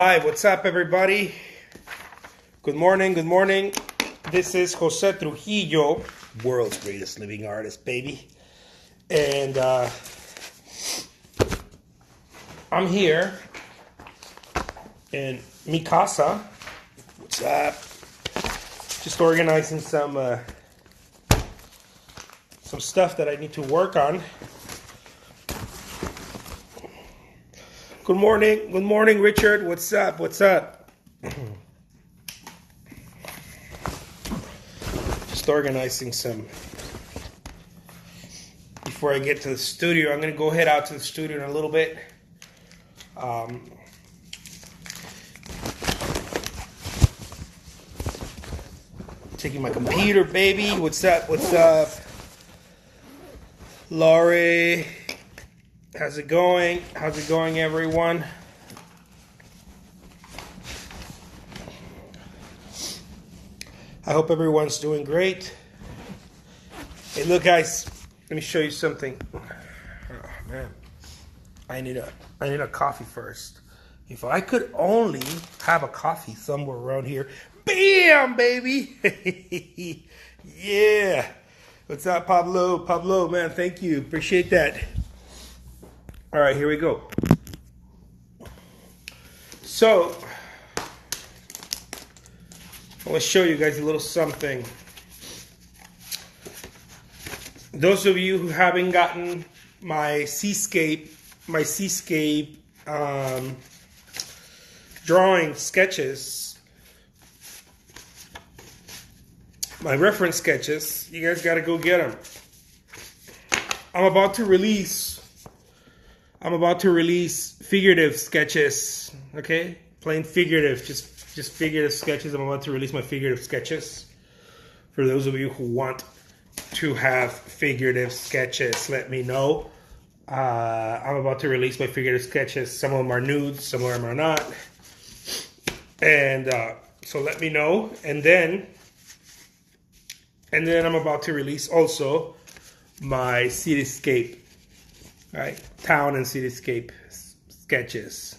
Hi, what's up, everybody? Good morning, good morning. This is Jose Trujillo, world's greatest living artist, baby. And I'm here in mi casa. What's up? Just organizing some stuff that I need to work on. Good morning, Richard. What's up? What's up? Just organizing some. Before I get to the studio, I'm going to go head out to the studio in a little bit. Taking my computer, baby. What's up? What's up? Laurie. How's it going? How's it going, everyone? I hope everyone's doing great. Hey, look, guys. Let me show you something. Oh, man. I need a coffee first. If I could only have a coffee somewhere around here. Bam, baby. Yeah. What's up, Pablo? Pablo, man, thank you. Appreciate that. All right, here we go. So, I want to show you guys a little something. Those of you who haven't gotten my seascape drawing sketches, my reference sketches, you guys got to go get them. I'm about to release figurative sketches, okay? Plain figurative, just figurative sketches. I'm about to release my figurative sketches. For those of you who want to have figurative sketches, let me know. I'm about to release my figurative sketches. Some of them are nudes, some of them are not. And so let me know. And then I'm about to release also my cityscape. Right, town and cityscape sketches.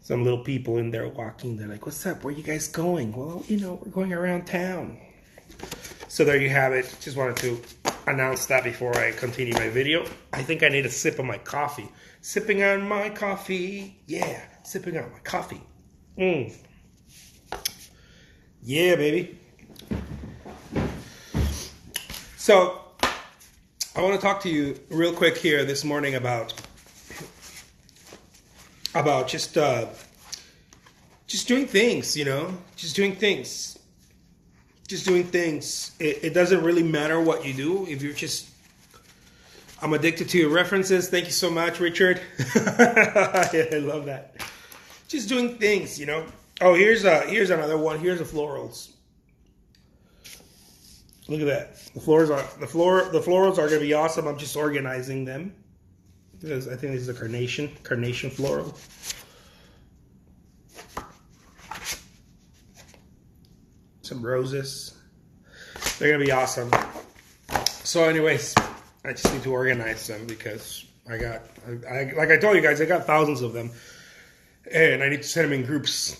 Some little people in there walking. They're like, "What's up? Where you guys going?" Well, we're going around town. So there you have it. Just wanted to announce that before I continue my video. I think I need a sip of my coffee. Sipping on my coffee. Yeah, sipping on my coffee. Yeah, baby. So I want to talk to you real quick here this morning about just doing things, just doing things. It doesn't really matter what you do. If you're I'm addicted to your references. Thank you so much, Richard. I love that. Just doing things, Oh, here's another one. Here's the florals. Look at that. The florals are gonna be awesome. I'm just organizing them because I think this is a carnation floral. Some roses. They're gonna be awesome. So, anyways, I just need to organize them because like I told you guys, I got thousands of them, and I need to set them in groups.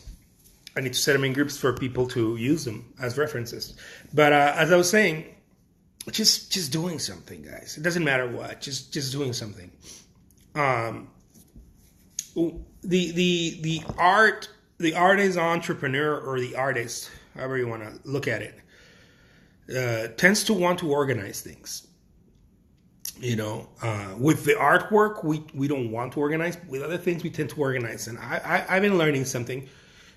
I need to set them in groups for people to use them as references. But as I was saying, just doing something, guys. It doesn't matter what. Just doing something. The artist entrepreneur or the artist, however you want to look at it, tends to want to organize things. With the artwork, we don't want to organize. With other things, we tend to organize. And I've been learning something.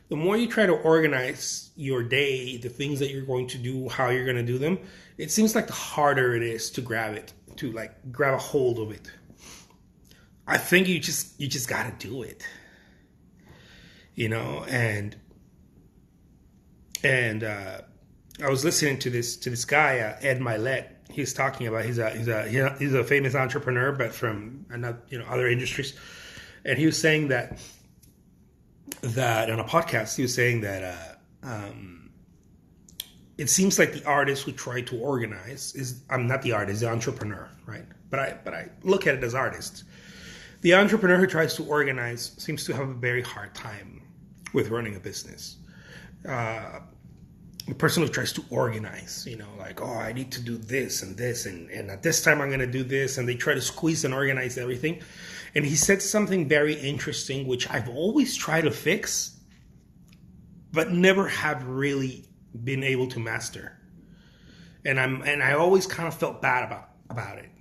The more you try to organize your day, the things that you're going to do, how you're going to do them, it seems like the harder it is to grab a hold of it. I think you just got to do it, and I was listening to this guy, Ed Milet. He's talking about he's a famous entrepreneur, but from other industries, and he was saying that on a podcast, he was saying that it seems like the artist who tried to organize I'm not the artist, the entrepreneur, right? But I look at it as artists. The entrepreneur who tries to organize seems to have a very hard time with running a business. The person who tries to organize, like, oh, I need to do this, and at this time I'm going to do this, and they try to squeeze and organize everything. And he said something very interesting, which I've always tried to fix, but never have really been able to master. And I always kind of felt bad about it.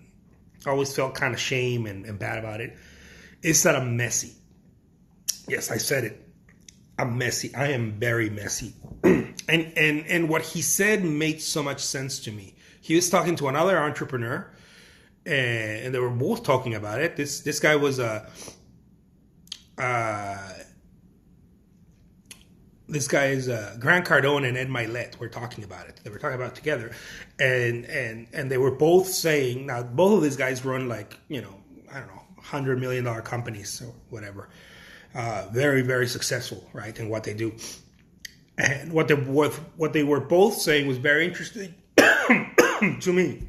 I always felt kind of shame and bad about it. Is that I'm messy. Yes, I said it. I'm messy. I am very messy. And what he said made so much sense to me. He was talking to another entrepreneur, and they were both talking about it. This guy was this guy is Grant Cardone and Ed Milet were talking about it. They were talking about it together, and they were both saying, now both of these guys run like, I don't know, $100 million companies or whatever. Very, very successful, right, in what they do. And what they were both saying was very interesting to me.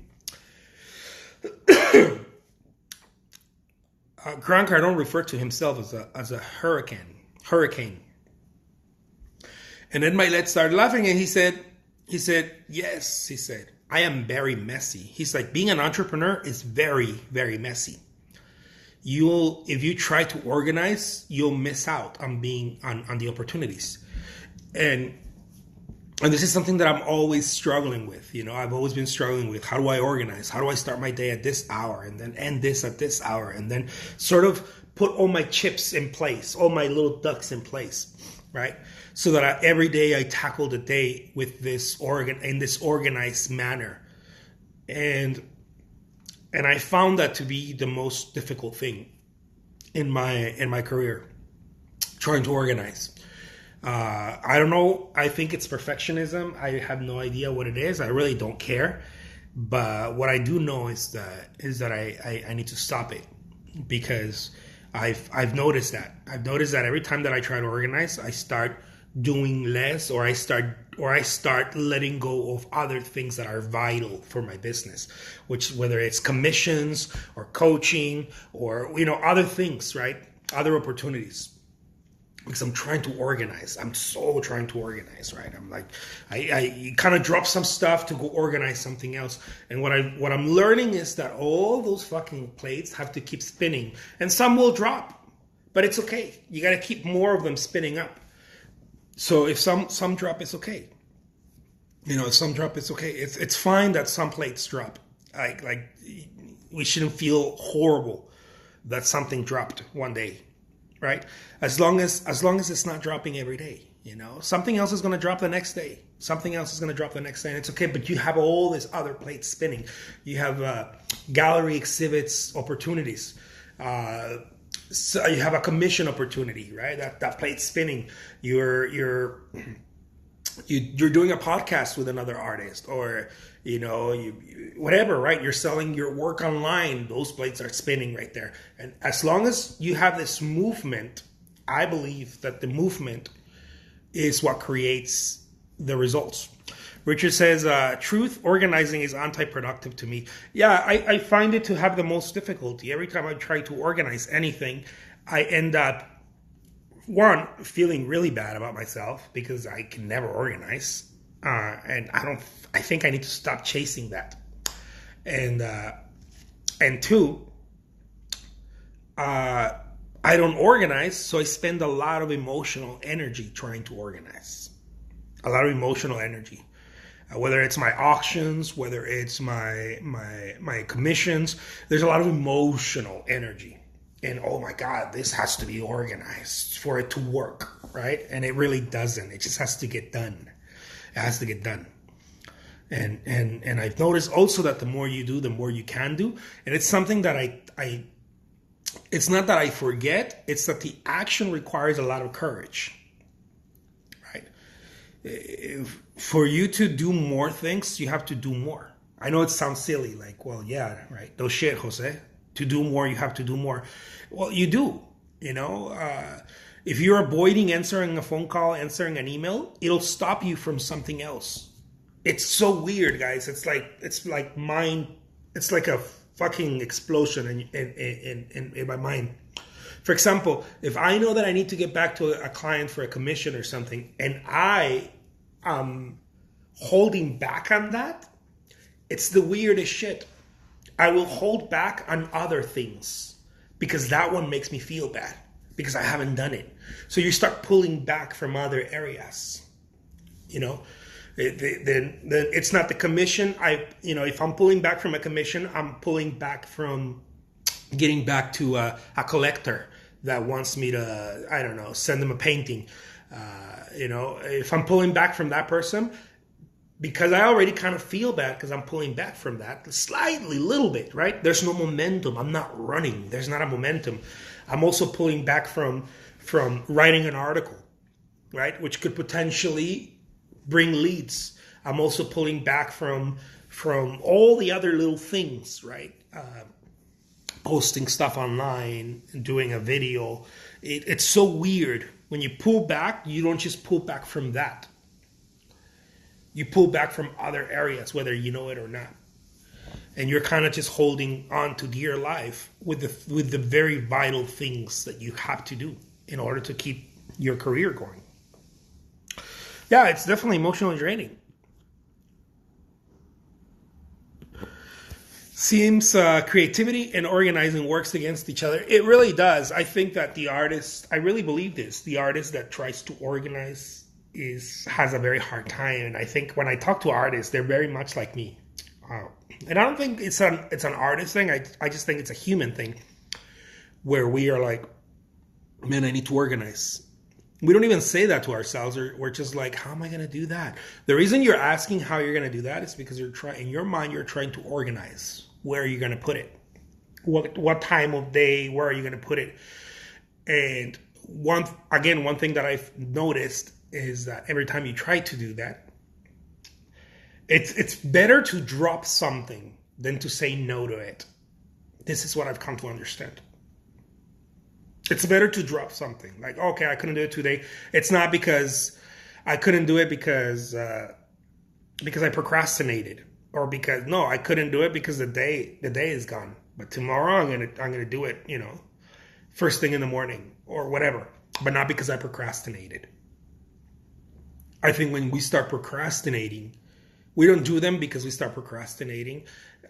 Grant Cardone referred to himself as a hurricane. And then Milet started laughing, and he said, yes, he said, I am very messy. He's like, being an entrepreneur is very, very messy. If you try to organize, you'll miss out on being on the opportunities. And this is something that I'm always struggling with. I've always been struggling with, how do I organize? How do I start my day at this hour and then end this at this hour, and then sort of put all my chips in place, all my little ducks in place, right? So that every day I tackle the day with this organized manner. And I found that to be the most difficult thing in my career, trying to organize. I don't know. I think it's perfectionism. I have no idea what it is. I really don't care. But what I do know is that I need to stop it, because I've noticed that. I've noticed that every time that I try to organize, I start doing less, or I start letting go of other things that are vital for my business, which, whether it's commissions or coaching or other things, right? Other opportunities. Because I'm trying to organize. I'm so trying to organize, right? I'm like, I kind of drop some stuff to go organize something else. And what I'm learning is that all those fucking plates have to keep spinning, and some will drop, but it's okay. You got to keep more of them spinning up. So if some drop, it's okay. If some drop, it's okay. It's fine that some plates drop. Like we shouldn't feel horrible that something dropped one day. Right? As long as it's not dropping every day, something else is going to drop the next day. Something else is going to drop the next day, and it's okay. But you have all these other plates spinning. You have gallery exhibits opportunities. So you have a commission opportunity, right? That plate's spinning. You're doing a podcast with another artist, or whatever, right? You're selling your work online. Those plates are spinning right there. And as long as you have this movement, I believe that the movement is what creates the results. Richard says, truth, organizing is anti-productive to me. Yeah, I find it to have the most difficulty. Every time I try to organize anything, I end up, one, feeling really bad about myself because I can never organize. And I think I need to stop chasing that. And two, I don't organize, so I spend a lot of emotional energy trying to organize. A lot of emotional energy. Whether it's my auctions, whether it's my commissions, there's a lot of emotional energy. And oh my God, this has to be organized for it to work, right? And it really doesn't. It just has to get done. It has to get done. And I've noticed also that the more you do, the more you can do. And it's something that I it's not that I forget, it's that the action requires a lot of courage, right? For you to do more things, you have to do more. I know it sounds silly, like, well, yeah, right. No shit, Jose. To do more, you have to do more. Well, you do, if you're avoiding answering a phone call, answering an email, it'll stop you from something else. It's so weird, guys. It's like a fucking explosion in my mind. For example, if I know that I need to get back to a client for a commission or something, and I am holding back on that, it's the weirdest shit. I will hold back on other things because that one makes me feel bad because I haven't done it. So you start pulling back from other areas. You know, then it's not the commission. If I'm pulling back from a commission, I'm pulling back from getting back to a collector that wants me to, I don't know, send them a painting. If I'm pulling back from that person, because I already kind of feel bad because I'm pulling back from that slightly, little bit, right? There's no momentum. I'm not running. There's not a momentum. I'm also pulling back from writing an article, right? Which could potentially bring leads. I'm also pulling back from all the other little things, right? Posting stuff online, doing a video. It's so weird. When you pull back, you don't just pull back from that. You pull back from other areas, whether you know it or not. And you're kind of just holding on to dear life with the very vital things that you have to do in order to keep your career going. Yeah, it's definitely emotionally draining. Seems creativity and organizing works against each other. It really does. I think that I really believe this, the artist that tries to organize has a very hard time. And I think when I talk to artists, they're very much like me. And I don't think it's an artist thing. I just think it's a human thing where we are like, man, I need to organize. We don't even say that to ourselves. We're just like, how am I going to do that? The reason you're asking how you're going to do that is because in your mind, you're trying to organize. Where are you going to put it? What time of day? Where are you going to put it? And one thing that I've noticed is that every time you try to do that, it's better to drop something than to say no to it. This is what I've come to understand. It's better to drop something. Like, okay, I couldn't do it today. It's not because I couldn't do it because I procrastinated, or I couldn't do it because the day is gone. But tomorrow I'm gonna do it, first thing in the morning or whatever. But not because I procrastinated. I think when we start procrastinating, we don't do them because we start procrastinating.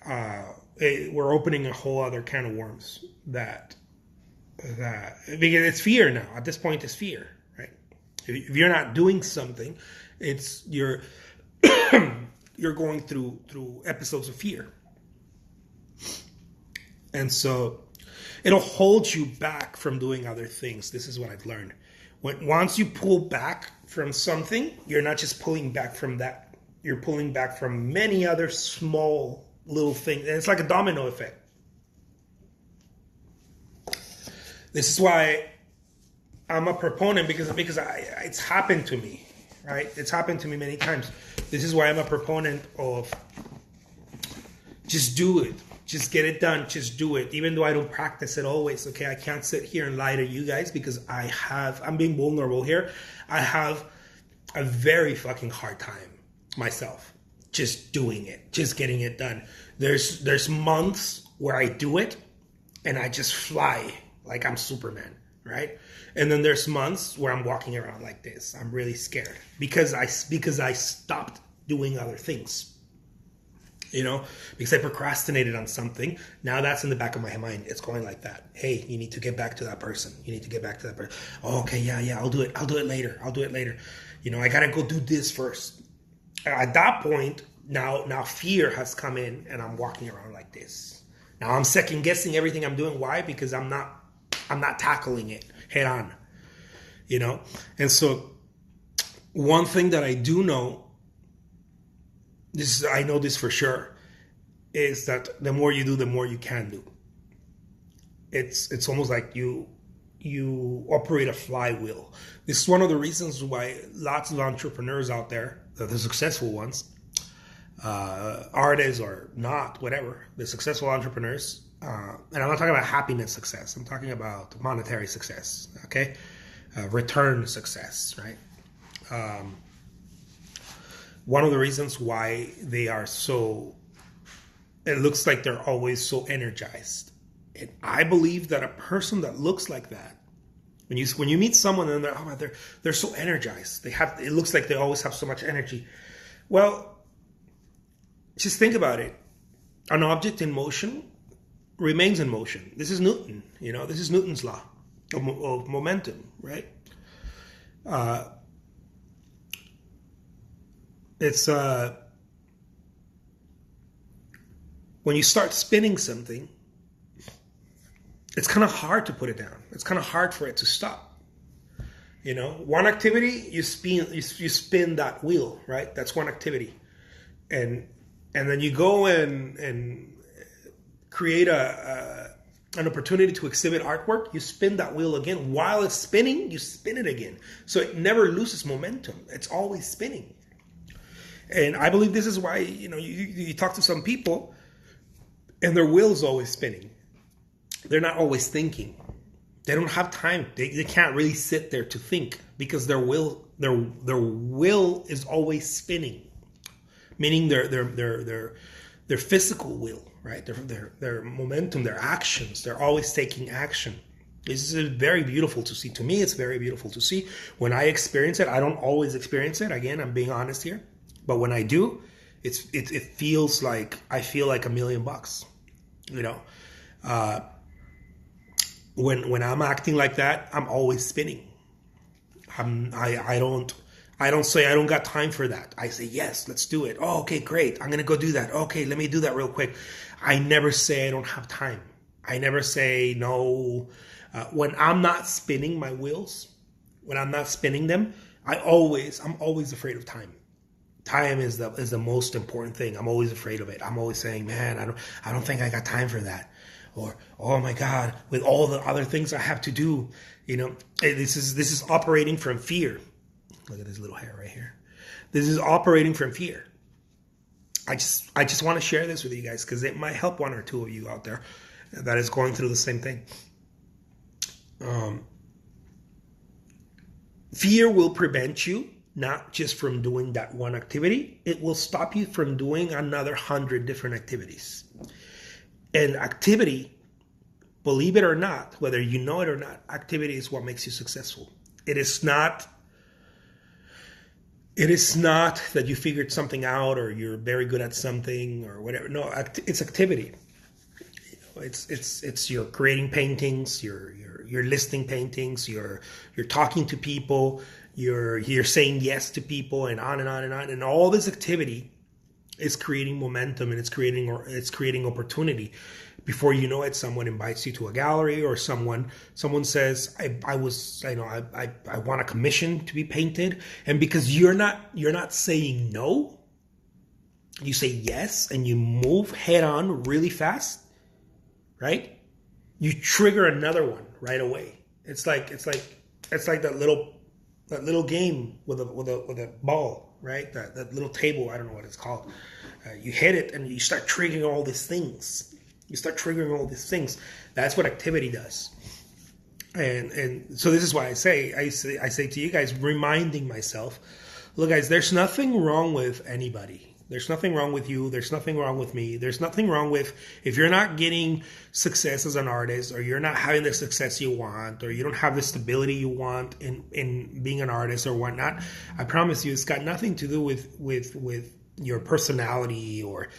We're opening a whole other can of worms because it's fear now. At this point, it's fear, right? If you're not doing something, you're going through episodes of fear, and so it'll hold you back from doing other things. This is what I've learned. Once you pull back from something, you're not just pulling back from that. You're pulling back from many other small little things. And it's like a domino effect. This is why I'm a proponent, because it's happened to me, right? It's happened to me many times. This is why I'm a proponent of just do it. Just get it done. Just do it. Even though I don't practice it always, okay? I can't sit here and lie to you guys because I'm being vulnerable here. I have a very fucking hard time myself just doing it, just getting it done. There's months where I do it and I just fly like I'm Superman, right? And then there's months where I'm walking around like this. I'm really scared because I stopped doing other things. Because I procrastinated on something. Now that's in the back of my mind. It's going like that. Hey, you need to get back to that person. You need to get back to that person. Oh, okay, yeah, I'll do it. I'll do it later. I gotta go do this first. At that point, now fear has come in and I'm walking around like this. Now I'm second guessing everything I'm doing. Why? Because I'm not tackling it head on. And so one thing that I do know, I know this for sure, is that the more you do, the more you can do. It's almost like you operate a flywheel. This is one of the reasons why lots of entrepreneurs out there, the successful ones, artists or not, whatever, the successful entrepreneurs, and I'm not talking about happiness success. I'm talking about monetary success, okay? Return success, right? One of the reasons why they are it looks like they're always so energized And I believe that a person that looks like that, when you meet someone and they're so energized, it looks like they always have so much energy. Well, just think about it. An object in motion remains in motion. This is Newton. This is Newton's law of momentum, right? It's when you start spinning something, it's kind of hard to put it down. It's kind of hard for it to stop. One activity, you spin that wheel, right? That's one activity, and then you go and create an opportunity to exhibit artwork. You spin that wheel again. While it's spinning, you spin it again, so it never loses momentum. It's always spinning. And I believe this is why you talk to some people, and their wheel is always spinning. They're not always thinking. They don't have time. They can't really sit there to think because their will is always spinning, meaning their physical will, right? Their momentum, their actions. They're always taking action. This is very beautiful to see. To me, it's very beautiful to see. When I experience it, I don't always experience it. Again, I'm being honest here, but when I do, it feels like I feel like $1 million. When I'm acting like that, I'm always spinning. I don't say I don't got time for that. I say, yes, let's do it. Oh, okay, great. I'm going to go do that. Okay, let me do that real quick. I never say I don't have time. I never say no. When I'm not spinning my wheels, when I'm not spinning them, I'm always afraid of time. Time is the most important thing. I'm always afraid of it. I'm always saying, man, I don't think I got time for that. Or, oh my God, with all the other things I have to do, this is operating from fear. Look at this little hair right here. This is operating from fear. I just want to share this with you guys because it might help one or two of you out there that is going through the same thing. Fear will prevent you not just from doing that one activity. It will stop you from doing another 100 different activities. And activity, believe it or not, whether you know it or not, activity is what makes you successful. It is not that you figured something out or you're very good at something or whatever. No, it's activity. It's you're creating paintings, you're listing paintings, you're talking to people, you're saying yes to people, and on and on and on. And all this activity is creating momentum, and it's creating opportunity. Before you know it, someone invites you to a gallery, or someone says, I want a commission to be painted. And because you're not saying no, you say yes, and you move head on really fast, right? You trigger another one right away. It's like that little game with a ball, right? That little table, I don't know what it's called. You hit it and you start triggering all these things. That's what activity does. And so this is why I say to you guys, reminding myself, look guys, there's nothing wrong with anybody. There's nothing wrong with you. There's nothing wrong with me. There's nothing wrong with if you're not getting success as an artist, or you're not having the success you want, or you don't have the stability you want in being an artist or whatnot. I promise you, it's got nothing to do with your personality or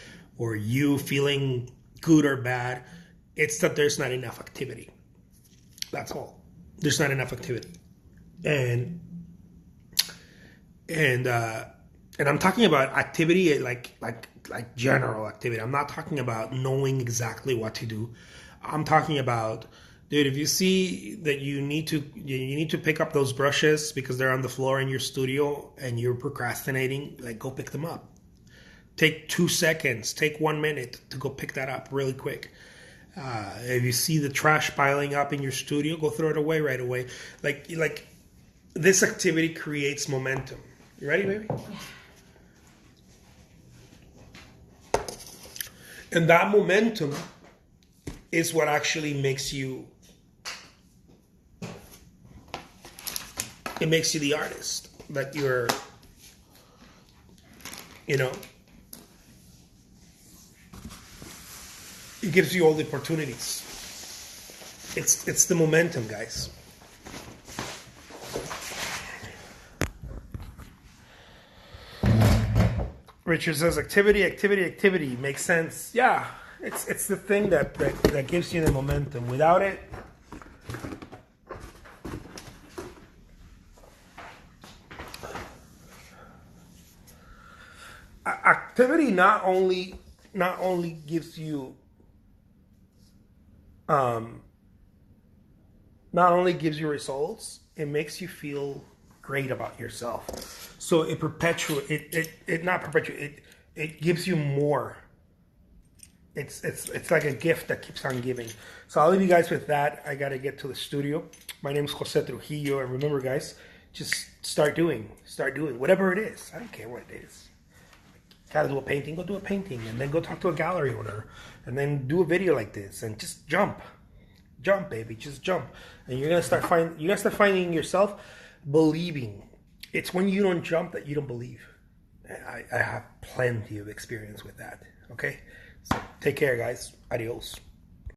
you feeling good or bad. It's that there's not enough activity. That's all. There's not enough activity. And I'm talking about activity like general activity. I'm not talking about knowing exactly what to do. I'm talking about, dude, if you see that you need to pick up those brushes because they're on the floor in your studio and you're procrastinating, like, go pick them up. Take 2 seconds, take 1 minute to go pick that up really quick. If you see the trash piling up in your studio, go throw it away right away. Like this activity creates momentum. You ready, baby? Yeah. And that momentum is what actually makes you the artist that you're, it gives you all the opportunities. It's the momentum, guys. Richard says activity makes sense. Yeah, it's the thing that gives you the momentum. Without it, activity not only gives you not only gives you results, it makes you feel great about yourself. So it it gives you more. It's like a gift that keeps on giving. So I'll leave you guys with that. I gotta get to the studio. My name is Jose Trujillo, and remember, guys, just start doing whatever it is. I don't care what it is. Gotta do a painting, go do a painting, and then go talk to a gallery owner, and then do a video like this, and just jump, baby, just jump, and you're gonna start finding yourself believing. It's when you don't jump that you don't believe. I have plenty of experience with that. Okay, so take care, guys. Adios.